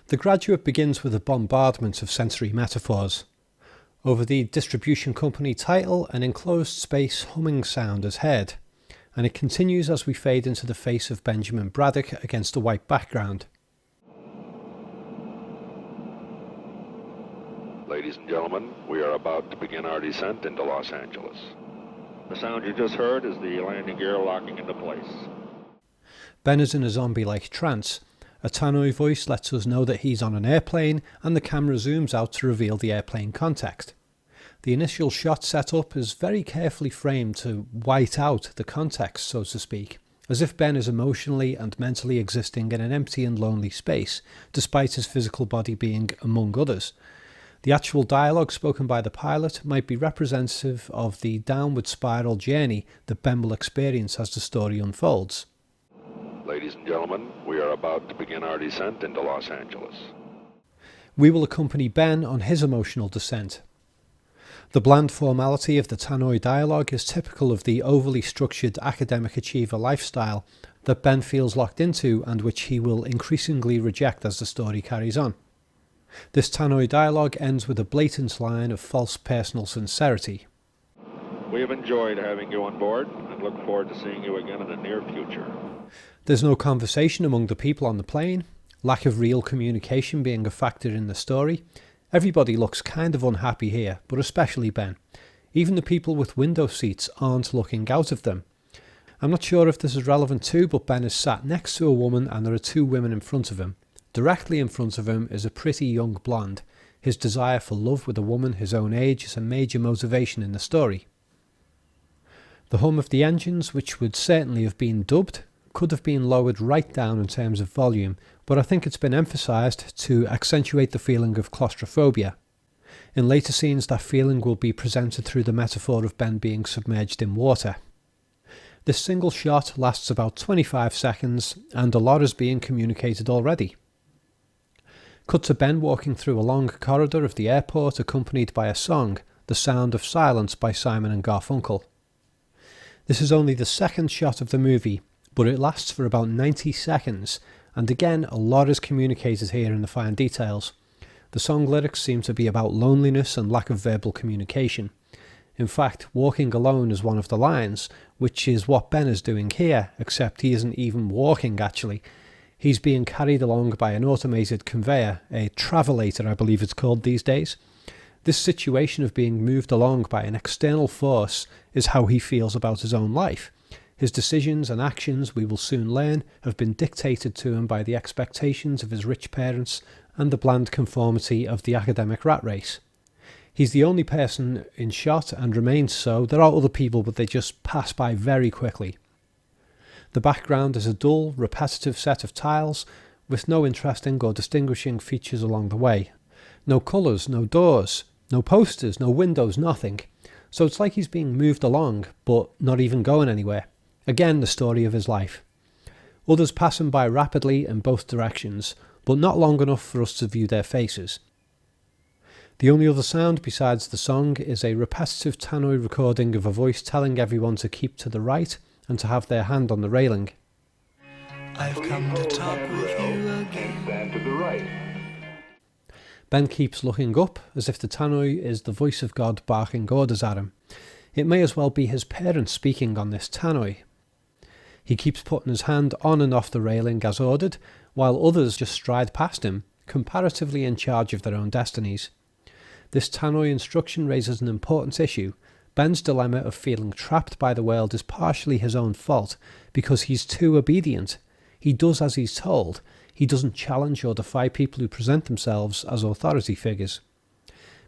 The Graduate begins with a bombardment of sensory metaphors. Over the distribution company title, an enclosed space humming sound is heard, and it continues as we fade into the face of Benjamin Braddock against a white background. Ladies and gentlemen, we are about to begin our descent into Los Angeles. The sound you just heard is the landing gear locking into place. Ben is in a zombie-like trance. A tannoy voice lets us know that he's on an airplane, and the camera zooms out to reveal the airplane context. The initial shot setup is very carefully framed to white out the context, so to speak, as if Ben is emotionally and mentally existing in an empty and lonely space, despite his physical body being among others. The actual dialogue spoken by the pilot might be representative of the downward spiral journey that Ben will experience as the story unfolds. Ladies and gentlemen, we are about to begin our descent into Los Angeles. We will accompany Ben on his emotional descent. The bland formality of the tannoy dialogue is typical of the overly structured academic achiever lifestyle that Ben feels locked into and which he will increasingly reject as the story carries on. This tannoy dialogue ends with a blatant line of false personal sincerity. We have enjoyed having you on board and look forward to seeing you again in the near future. There's no conversation among the people on the plane, lack of real communication being a factor in the story. Everybody looks kind of unhappy here, but especially Ben. Even the people with window seats aren't looking out of them. I'm not sure if this is relevant too, but Ben is sat next to a woman and there are two women in front of him. Directly in front of him is a pretty young blonde. His desire for love with a woman his own age is a major motivation in the story. The hum of the engines, which would certainly have been dubbed, could have been lowered right down in terms of volume, but I think it's been emphasised to accentuate the feeling of claustrophobia. In later scenes, that feeling will be presented through the metaphor of Ben being submerged in water. This single shot lasts about 25 seconds, and a lot is being communicated already. Cut to Ben walking through a long corridor of the airport accompanied by a song, The Sound of Silence by Simon and Garfunkel. This is only the second shot of the movie, but it lasts for about 90 seconds, and again a lot is communicated here in the fine details. The song lyrics seem to be about loneliness and lack of verbal communication. In fact, walking alone is one of the lines, which is what Ben is doing here, except he isn't even walking actually. He's being carried along by an automated conveyor, a travelator I believe it's called these days. This situation of being moved along by an external force is how he feels about his own life. His decisions and actions, we will soon learn, have been dictated to him by the expectations of his rich parents and the bland conformity of the academic rat race. He's the only person in shot and remains so. There are other people, but they just pass by very quickly. The background is a dull, repetitive set of tiles with no interesting or distinguishing features along the way. No colours, no doors, no posters, no windows, nothing. So it's like he's being moved along, but not even going anywhere. Again, the story of his life. Others pass him by rapidly in both directions, but not long enough for us to view their faces. The only other sound besides the song is a repetitive tannoy recording of a voice telling everyone to keep to the right and to have their hand on the railing. I've come to talk with you again. Stand to the right. Ben keeps looking up as if the tannoy is the voice of God barking orders at him. It may as well be his parents speaking on this tannoy. He keeps putting his hand on and off the railing as ordered, while others just stride past him, comparatively in charge of their own destinies. This tannoy instruction raises an important issue. Ben's dilemma of feeling trapped by the world is partially his own fault, because he's too obedient. He does as he's told. He doesn't challenge or defy people who present themselves as authority figures.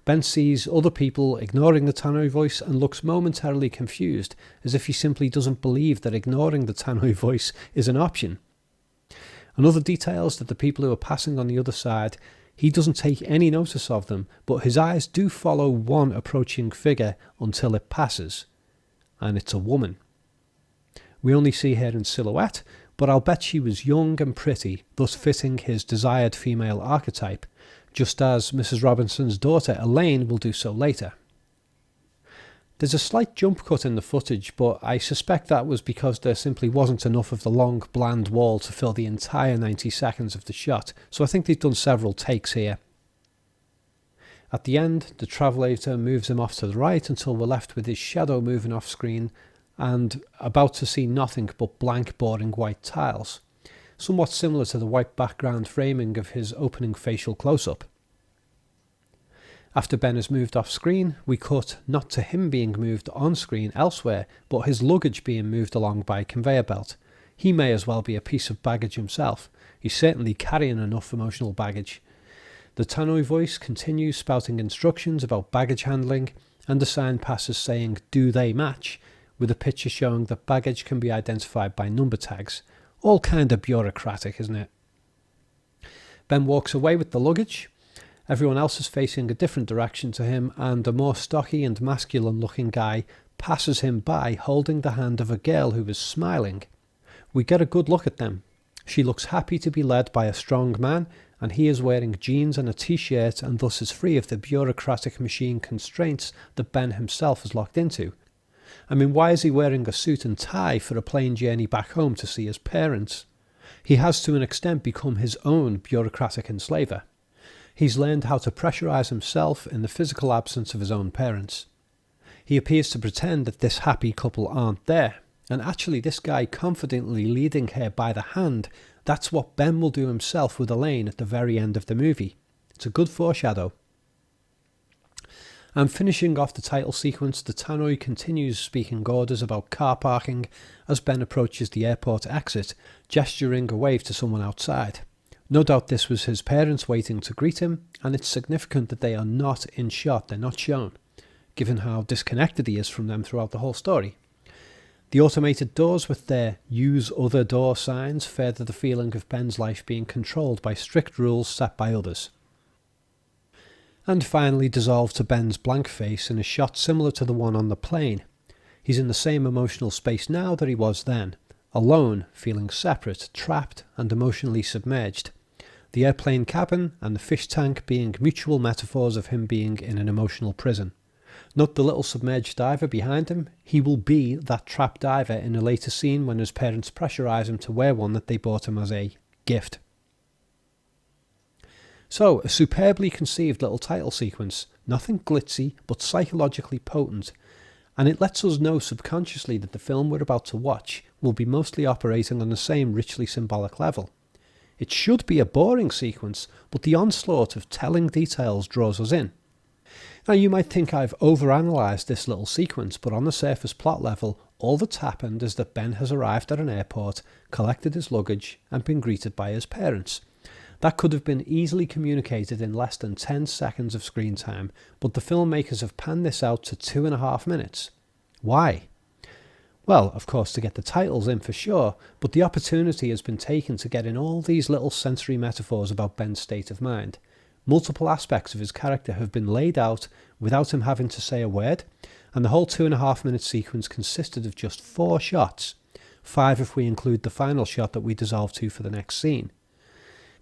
Ben sees other people ignoring the tannoy voice and looks momentarily confused, as if he simply doesn't believe that ignoring the tannoy voice is an option. Another detail is that the people who are passing on the other side, he doesn't take any notice of them, but his eyes do follow one approaching figure until it passes. And it's a woman. We only see her in silhouette, but I'll bet she was young and pretty, thus fitting his desired female archetype, just as Mrs. Robinson's daughter Elaine will do so later. There's a slight jump cut in the footage, but I suspect that was because there simply wasn't enough of the long, bland wall to fill the entire 90 seconds of the shot, so I think they've done several takes here. At the end, the travelator moves him off to the right until we're left with his shadow moving off screen and about to see nothing but blank, boring white tiles, somewhat similar to the white background framing of his opening facial close-up. After Ben has moved off screen, we cut not to him being moved on screen elsewhere, but his luggage being moved along by a conveyor belt. He may as well be a piece of baggage himself. He's certainly carrying enough emotional baggage. The tannoy voice continues spouting instructions about baggage handling, and the sign passes saying, "Do they match?" with a picture showing that baggage can be identified by number tags. All kind of bureaucratic, isn't it? Ben walks away with the luggage. Everyone else is facing a different direction to him, and a more stocky and masculine looking guy passes him by holding the hand of a girl who is smiling. We get a good look at them. She looks happy to be led by a strong man, and he is wearing jeans and a t-shirt and thus is free of the bureaucratic machine constraints that Ben himself is locked into. I mean, why is he wearing a suit and tie for a plane journey back home to see his parents? He has to an extent become his own bureaucratic enslaver. He's learned how to pressurise himself in the physical absence of his own parents. He appears to pretend that this happy couple aren't there, and actually this guy confidently leading her by the hand, that's what Ben will do himself with Elaine at the very end of the movie. It's a good foreshadow. And finishing off the title sequence, the tannoy continues speaking orders about car parking as Ben approaches the airport exit, gesturing a wave to someone outside. No doubt this was his parents waiting to greet him, and it's significant that they are not in shot, they're not shown, given how disconnected he is from them throughout the whole story. The automated doors with their "use other door" signs further the feeling of Ben's life being controlled by strict rules set by others. And finally dissolve to Ben's blank face in a shot similar to the one on the plane. He's in the same emotional space now that he was then, alone, feeling separate, trapped and emotionally submerged. The airplane cabin and the fish tank being mutual metaphors of him being in an emotional prison. Not the little submerged diver behind him, he will be that trapped diver in a later scene when his parents pressurise him to wear one that they bought him as a gift. So, a superbly conceived little title sequence, nothing glitzy but psychologically potent, and it lets us know subconsciously that the film we're about to watch will be mostly operating on the same richly symbolic level. It should be a boring sequence, but the onslaught of telling details draws us in. Now you might think I've overanalyzed this little sequence, but on the surface plot level, all that's happened is that Ben has arrived at an airport, collected his luggage, and been greeted by his parents. That could have been easily communicated in less than 10 seconds of screen time, but the filmmakers have panned this out to 2.5 minutes. Why? Well, of course, to get the titles in for sure, but the opportunity has been taken to get in all these little sensory metaphors about Ben's state of mind. Multiple aspects of his character have been laid out without him having to say a word, and the whole 2.5 minute sequence consisted of just 4 shots, 5 if we include the final shot that we dissolve to for the next scene.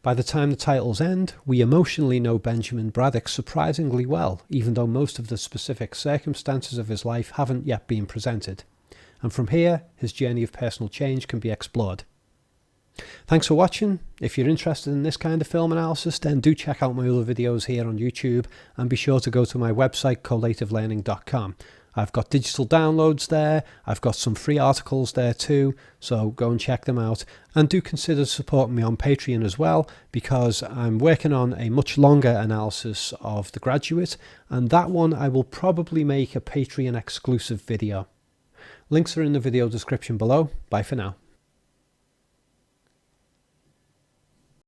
By the time the titles end, we emotionally know Benjamin Braddock surprisingly well, even though most of the specific circumstances of his life haven't yet been presented. And from here, his journey of personal change can be explored. Thanks for watching. If you're interested in this kind of film analysis, then do check out my other videos here on YouTube, and be sure to go to my website collativelearning.com. I've got digital downloads there, I've got some free articles there too, so go and check them out, and do consider supporting me on Patreon as well, because I'm working on a much longer analysis of The Graduate, and that one I will probably make a Patreon exclusive video. Links are in the video description below. Bye for now.